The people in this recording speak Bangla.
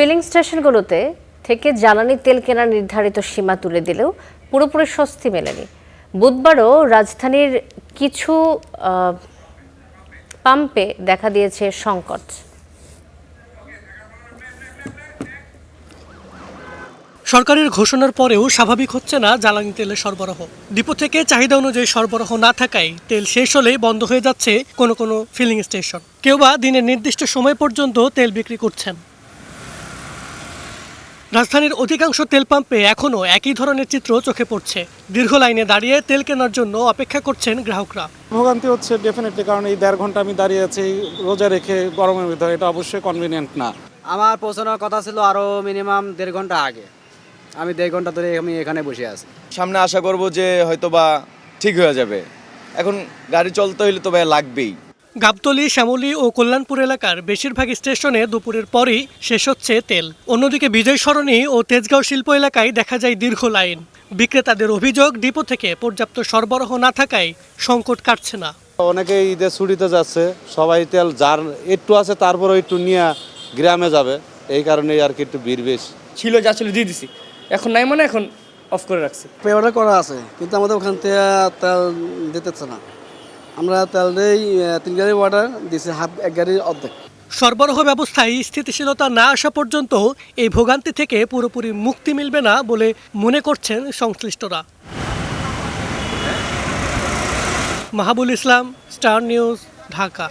ফিলিং স্টেশনগুলোতে থেকে জ্বালানি তেল কেনার নির্ধারিত সীমা তুলে দিলেও পুরোপুরি স্বস্তি মেলেনি। বুধবারও রাজধানীর কিছু পাম্পে দেখা দিয়েছে সংকট। সরকারের ঘোষণার পরেও স্বাভাবিক হচ্ছে না জ্বালানি তেলের সরবরাহ। ডিপো থেকে চাহিদা অনুযায়ী সরবরাহ না থাকায় তেল শেষ হলেই বন্ধ হয়ে যাচ্ছে কোনো কোনো ফিলিং স্টেশন। কেউ বা দিনের নির্দিষ্ট সময় পর্যন্ত তেল বিক্রি করছেন। রাজধানীর অধিকাংশ তেল পাম্পে এখনও একই ধরনের চিত্র চোখে পড়ছে। দীর্ঘ লাইনে দাঁড়িয়ে তেল কেনার জন্য অপেক্ষা করছেন গ্রাহকরা। ভোগান্তি হচ্ছে ডেফিনেটলি, কারণ এই 1.5 ঘন্টা আমি দাঁড়িয়ে আছি রোজা রেখে গরমের ভিতরে, এটা অবশ্যই কনভিনিয়েন্ট না। আমার পৌঁছানোর কথা ছিল আরও মিনিমাম 1.5 ঘন্টা আগে। আমি 1.5 ঘন্টা ধরে আমি এখানে বসে আছি। সামনে আশা করব যে হয়তোবা ঠিক হয়ে যাবে। এখন গাড়ি চলতে হইলে তো ভাই লাগবেই। গাবতলী, শ্যামলী ও কল্যাণপুর এলাকার বেশিরভাগ স্টেশনে দুপুরের পরই শেষ হচ্ছে তেল। অন্যদিকে বিজয় সরণি ও তেজগাঁও শিল্প এলাকায় দেখা যায় দীর্ঘ লাইন। বিক্রেতাদের অভিযোগ, ডিপো থেকে পর্যাপ্ত সরবরাহ না থাকায় সংকট কাটছে না। অনেকেই ঈদের ছুটিতে যাচ্ছে, সবাই তেল যার একটু আছে তারপরে একটু নিয়ে গ্রামে যাবে, এই কারণে আর কি একটু ভিড় বেশি ছিল, যা ছিল দিয়ে দিছি, এখন নাই মানে এখন অফ করে রাখছি। পে অর্ডার করা আছে, কিন্তু আমাদের ওখান থেকে তেল দিতেছে না। আমরা তেল দিই 3 গাড়ি অর্ডার দিছি, এক গাড়ির অর্ধেক। সরবরাহ ব্যবস্থায় স্থিতিশীলতা না আসা পর্যন্ত এই ভোগান্তি থেকে পুরোপুরি মুক্তি মিলবে না বলে মনে করছেন সংশ্লিষ্টরা। মাহাবুল ইসলাম, স্টার নিউজ, ঢাকা।